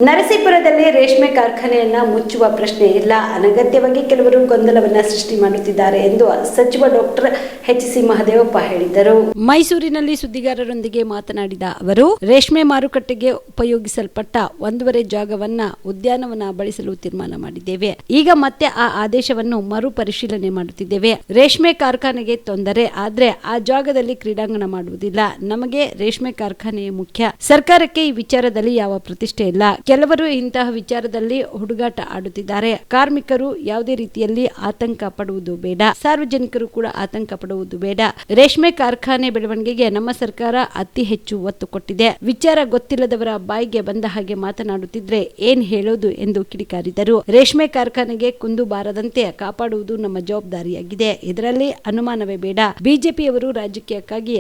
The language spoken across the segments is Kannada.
ನರಸೀಪುರದಲ್ಲಿ ರೇಷ್ಮೆ ಕಾರ್ಖಾನೆಯನ್ನ ಮುಚ್ಚುವ ಪ್ರಶ್ನೆ ಇಲ್ಲ. ಅನಗತ್ಯವಾಗಿ ಕೆಲವರು ಗೊಂದಲವನ್ನ ಸೃಷ್ಟಿ ಮಾಡುತ್ತಿದ್ದಾರೆ ಎಂದು ಸಚಿವ ಡಾಕ್ಟರ್ ಎಚ್.ಸಿ. ಮಹದೇವಪ್ಪ ಹೇಳಿದರು. ಮೈಸೂರಿನಲ್ಲಿ ಸುದ್ದಿಗಾರರೊಂದಿಗೆ ಮಾತನಾಡಿದ ಅವರು, ರೇಷ್ಮೆ ಮಾರುಕಟ್ಟೆಗೆ ಉಪಯೋಗಿಸಲ್ಪಟ್ಟ 1.5 ಜಾಗವನ್ನ ಉದ್ಯಾನವನ ಬಳಸಲು ತೀರ್ಮಾನ ಮಾಡಿದ್ದೇವೆ. ಈಗ ಮತ್ತೆ ಆ ಆದೇಶವನ್ನು ಮರುಪರಿಶೀಲನೆ ಮಾಡುತ್ತಿದ್ದೇವೆ. ರೇಷ್ಮೆ ಕಾರ್ಖಾನೆಗೆ ತೊಂದರೆ ಆದ್ರೆ ಆ ಜಾಗದಲ್ಲಿ ಕ್ರೀಡಾಂಗಣ ಮಾಡುವುದಿಲ್ಲ. ನಮಗೆ ರೇಷ್ಮೆ ಕಾರ್ಖಾನೆಯೇ ಮುಖ್ಯ. ಸರ್ಕಾರಕ್ಕೆ ಈ ವಿಚಾರದಲ್ಲಿ ಯಾವ ಪ್ರತಿಷ್ಠೆ ಇಲ್ಲ. ಕೆಲವರು ಇಂತಹ ವಿಚಾರದಲ್ಲಿ ಹುಡುಗಾಟ ಆಡುತ್ತಿದ್ದಾರೆ. ಕಾರ್ಮಿಕರು ಯಾವುದೇ ರೀತಿಯಲ್ಲಿ ಆತಂಕ ಪಡುವುದು ಬೇಡ. ಸಾರ್ವಜನಿಕರು ಕೂಡ ಆತಂಕ ಪಡುವುದು ಬೇಡ. ರೇಷ್ಮೆ ಕಾರ್ಖಾನೆ ಬೆಳವಣಿಗೆಗೆ ನಮ್ಮ ಸರ್ಕಾರ ಅತಿ ಹೆಚ್ಚು ಒತ್ತು ಕೊಟ್ಟಿದೆ. ವಿಚಾರ ಗೊತ್ತಿಲ್ಲದವರ ಬಾಯಿಗೆ ಬಂದ ಹಾಗೆ ಮಾತನಾಡುತ್ತಿದ್ರೆ ಏನ್ ಹೇಳೋದು ಎಂದು ಕಿಡಿಕಾರಿದರು. ರೇಷ್ಮೆ ಕಾರ್ಖಾನೆಗೆ ಕುಂದು ಬಾರದಂತೆ ಕಾಪಾಡುವುದು ನಮ್ಮ ಜವಾಬ್ದಾರಿಯಾಗಿದೆ. ಇದರಲ್ಲಿ ಅನುಮಾನವೇ ಬೇಡ. ಬಿಜೆಪಿಯವರು ರಾಜಕೀಯಕ್ಕಾಗಿ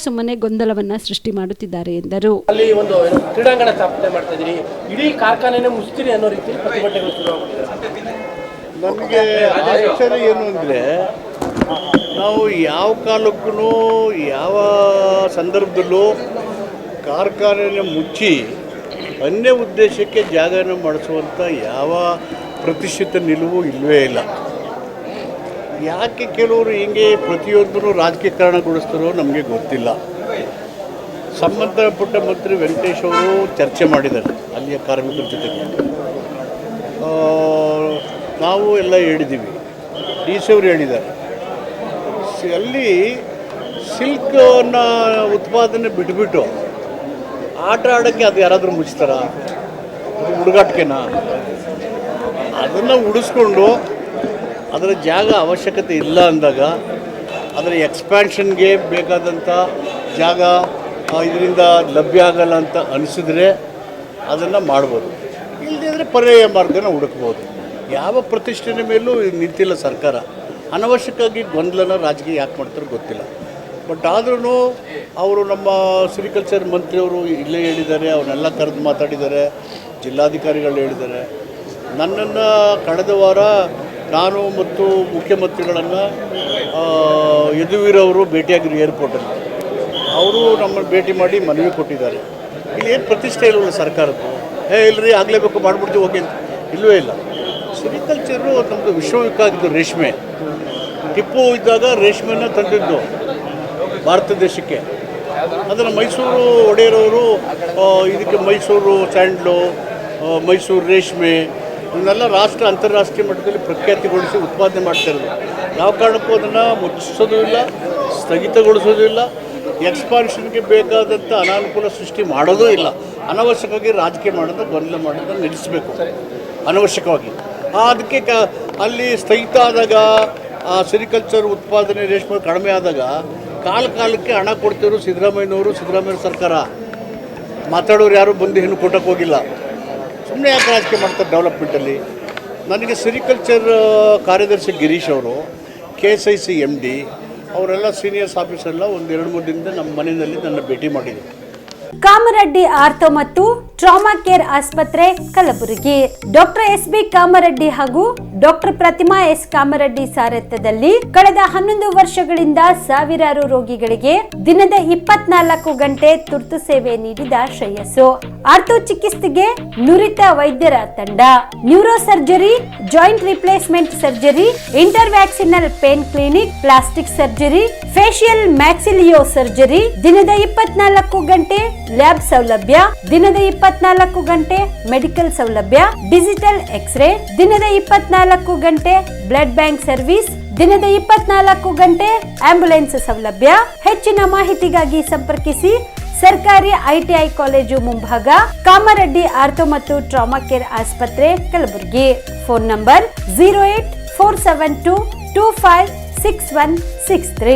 ಸುಮ್ಮನೆ ಗೊಂದಲವನ್ನ ಸೃಷ್ಟಿ ಮಾಡುತ್ತಿದ್ದಾರೆ ಎಂದರು. ಅಲ್ಲಿ ಒಂದು ಕ್ರೀಡಾಂಗಣ ಸ್ಥಾಪನೆ ಮಾಡ್ತಾ ಇದ್ದೀರಿ, ಇಡೀ ಕಾರ್ಖಾನೆನೇ ಮುಚ್ತೀರಿ ಅನ್ನೋ ರೀತಿಯಲ್ಲಿ ಪ್ರತಿಭಟನೆಗಳು ಶುರುವಾಗುತ್ತೆ. ನಮಗೆ ಆಶ್ಚರ್ಯ ಏನು ಅಂದರೆ, ನಾವು ಯಾವ ಕಾಲಕ್ಕೂ ಯಾವ ಸಂದರ್ಭದಲ್ಲೂ ಕಾರ್ಖಾನೆಯನ್ನು ಮುಚ್ಚಿ ಅನ್ಯ ಉದ್ದೇಶಕ್ಕೆ ಜಾಗನ ಮಾಡಿಸುವಂಥ ಯಾವ ಪ್ರತಿಷ್ಠಿತ ನಿಲುವು ಇಲ್ಲವೇ ಇಲ್ಲ. ಯಾಕೆ ಕೆಲವರು ಹಿಂಗೆ ಪ್ರತಿಯೊಂದನ್ನು ರಾಜಕೀಕರಣಗೊಳಿಸ್ತಾರೋ ನಮಗೆ ಗೊತ್ತಿಲ್ಲ. ಸಂಬಂಧಪಟ್ಟ ಮಂತ್ರಿ ವೆಂಕಟೇಶ್ ಅವರು ಚರ್ಚೆ ಮಾಡಿದ್ದಾರೆ ಅಲ್ಲಿಯ ಕಾರ್ಮಿಕರ ಜೊತೆಗೆ. ನಾವು ಎಲ್ಲ ಹೇಳಿದ್ದೀವಿ, ಡಿ ಸಿ ಅವರು ಹೇಳಿದ್ದಾರೆ. ಅಲ್ಲಿ ಸಿಲ್ಕನ್ನು ಉತ್ಪಾದನೆ ಬಿಟ್ಬಿಟ್ಟು ಆಟ ಆಡೋಕ್ಕೆ ಅದು ಯಾರಾದರೂ ಮುಚ್ತಾರ? ಅದು ಹುಡುಗಾಟಿಕೆನಾ? ಅದನ್ನು ಉಳಿಸ್ಕೊಂಡು ಅದರ ಜಾಗ ಅವಶ್ಯಕತೆ ಇಲ್ಲ ಅಂದಾಗ ಅದರ ಎಕ್ಸ್ಪ್ಯಾನ್ಷನ್ಗೆ ಬೇಕಾದಂಥ ಜಾಗ ಇದರಿಂದ ಲಭ್ಯ ಆಗಲ್ಲ ಅಂತ ಅನಿಸಿದ್ರೆ ಅದನ್ನು ಮಾಡ್ಬೋದು. ಇಲ್ಲದಿದ್ದರೆ ಪರ್ಯಾಯ ಮಾರ್ಗನ ಹುಡುಕ್ಬೋದು. ಯಾವ ಪ್ರತಿಷ್ಠೆನ ಮೇಲೂ ನಿಂತಿಲ್ಲ ಸರ್ಕಾರ. ಅನವಶ್ಯಕವಾಗಿ ಗೊಂದಲನ ರಾಜಕೀಯ ಯಾಕೆ ಮಾಡ್ತಾರೋ ಗೊತ್ತಿಲ್ಲ. ಬಟ್ ಆದ್ರೂ ಅವರು ನಮ್ಮ ಸಿರಿಕಲ್ಚರ್ ಮಂತ್ರಿಯವರು ಇಲ್ಲೇ ಹೇಳಿದ್ದಾರೆ, ಅವನ್ನೆಲ್ಲ ಕರೆದು ಮಾತಾಡಿದ್ದಾರೆ, ಜಿಲ್ಲಾಧಿಕಾರಿಗಳು ಹೇಳಿದ್ದಾರೆ. ನನ್ನನ್ನು ಕಳೆದ ವಾರ ನಾನು ಮತ್ತು ಮುಖ್ಯಮಂತ್ರಿಗಳನ್ನು ಯದುವೀರವರು ಭೇಟಿಯಾಗಿರು ಏರ್ಪೋರ್ಟಲ್ಲಿ. ಅವರು ನಮ್ಮನ್ನು ಭೇಟಿ ಮಾಡಿ ಮನವಿ ಕೊಟ್ಟಿದ್ದಾರೆ. ಇಲ್ಲಿ ಏನು ಪ್ರತಿಷ್ಠೆ ಇಲ್ಲವಲ್ಲ ಸರ್ಕಾರದ್ದು. ಇಲ್ಲರಿ ಆಗಲೇಬೇಕು ಮಾಡಿಬಿಡ್ತೀವಿ ಹೋಗಿ ಅಂತ ಇಲ್ಲವೇ ಇಲ್ಲ. ಸಿರಿಕಲ್ಚರು ನಮ್ಮದು ವಿಶ್ವವಿಖ್ಯಾತ ರೇಷ್ಮೆ. ಟಿಪ್ಪು ಇದ್ದಾಗ ರೇಷ್ಮೆನ ತಂದಿದ್ದು ಭಾರತ ದೇಶಕ್ಕೆ. ಅದನ್ನು ಮೈಸೂರು ಒಡೆಯರವರು ಇದಕ್ಕೆ ಮೈಸೂರು ಸ್ಯಾಂಡ್ಲು, ಮೈಸೂರು ರೇಷ್ಮೆ ಇವನ್ನೆಲ್ಲ ಅಂತಾರಾಷ್ಟ್ರೀಯ ಮಟ್ಟದಲ್ಲಿ ಪ್ರಖ್ಯಾತಿಗೊಳಿಸಿ ಉತ್ಪಾದನೆ ಮಾಡ್ತಾಯಿರೋದು. ಯಾವ ಕಾರಣಕ್ಕೂ ಅದನ್ನು ಮುಚ್ಚಿಸೋದು ಇಲ್ಲ, ಸ್ಥಗಿತಗೊಳಿಸೋದು ಇಲ್ಲ, ಎಕ್ಸ್ಪಾನ್ಷನ್ಗೆ ಬೇಕಾದಂಥ ಅನಾನುಕೂಲ ಸೃಷ್ಟಿ ಮಾಡೋದೂ ಇಲ್ಲ. ಅನವಶ್ಯಕವಾಗಿ ರಾಜಕೀಯ ಮಾಡೋದು, ಗೊಂದಲ ಮಾಡೋದನ್ನು ನಿಲ್ಲಿಸಬೇಕು ಅನವಶ್ಯಕವಾಗಿ. ಅದಕ್ಕೆ ಅಲ್ಲಿ ಸ್ಥಗಿತ ಆದಾಗ ಸಿರಿಕಲ್ಚರ್ ಉತ್ಪಾದನೆ ರೇಷ್ಮೆ ಕಡಿಮೆ ಆದಾಗ ಕಾಲಕ್ಕೆ ಹಣ ಕೊಡ್ತಿದ್ರು ಸಿದ್ದರಾಮಯ್ಯ ಸರ್ಕಾರ. ಮಾತಾಡೋರು ಯಾರು ಬಂದು ಹೆಣ್ಣು ಕೊಟ್ಟಕ್ಕೆ ಹೋಗಿಲ್ಲ. ಸುಮ್ಮನೆ ಯಾಕೆ ರಾಜಕೀಯ ಮಾಡ್ತಾರೆ ಡೆವಲಪ್ಮೆಂಟಲ್ಲಿ? ನನಗೆ ಸಿರಿಕಲ್ಚರ್ ಕಾರ್ಯದರ್ಶಿ ಗಿರೀಶ್ ಅವರು, KSIC MD ಅವರೆಲ್ಲ ಸೀನಿಯರ್ಸ್ ಆಫೀಸರ್ಲ್ಲ ಒಂದು 2-3 ದಿನದಿಂದ ನಮ್ಮ ಮನೆಯಲ್ಲಿ ನನ್ನ ಭೇಟಿ ಮಾಡಿದರು. ಕಾಮರೆಡ್ಡಿ ಆರ್ಥೋ ಮತ್ತು ಟ್ರಾಮಾ ಕೇರ್ ಆಸ್ಪತ್ರೆ ಕಲಬುರಗಿ. ಡಾಕ್ಟರ್ SB ಕಾಮರೆಡ್ಡಿ ಹಾಗೂ ಡಾಕ್ಟರ್ ಪ್ರತಿಮಾ S ಕಾಮರೆಡ್ಡಿ ಸಾರಥ್ಯದಲ್ಲಿ ಕಳೆದ 11 ವರ್ಷಗಳಿಂದ ಸಾವಿರಾರು ರೋಗಿಗಳಿಗೆ ದಿನದ 24 ಗಂಟೆ ತುರ್ತು ಸೇವೆ ನೀಡಿದ ಶ್ರೇಯಸ್ಸು. ಆರ್ಥೋ ಚಿಕಿತ್ಸೆಗೆ ನುರಿತ ವೈದ್ಯರ ತಂಡ, neuro surgery, joint replacement surgery, interventional pain clinic, plastic surgery, facial maxillo surgery, ದಿನದ 24 ಗಂಟೆ ಲ್ಯಾಬ್ ಸೌಲಭ್ಯ, ದಿನದ 24 ಗಂಟೆ ಮೆಡಿಕಲ್ ಸೌಲಭ್ಯ, ಡಿಜಿಟಲ್ ಎಕ್ಸ್ರೇ, ದಿನದ 24 ಗಂಟೆ ಬ್ಲಡ್ ಬ್ಯಾಂಕ್ ಸರ್ವಿಸ್, ದಿನದ 24 ಗಂಟೆ ಆಂಬ್ಯುಲೆನ್ಸ್ ಸೌಲಭ್ಯ. ಹೆಚ್ಚಿನ ಮಾಹಿತಿಗಾಗಿ ಸಂಪರ್ಕಿಸಿ ಸರ್ಕಾರಿ ITI ಕಾಲೇಜು ಮುಂಭಾಗ, ಕಾಮರೆಡ್ಡಿ ಆರ್ಥೋ ಮತ್ತು ಟ್ರಾಮಾ ಕೇರ್ ಆಸ್ಪತ್ರೆ ಕಲಬುರಗಿ. Phone number 084722566163.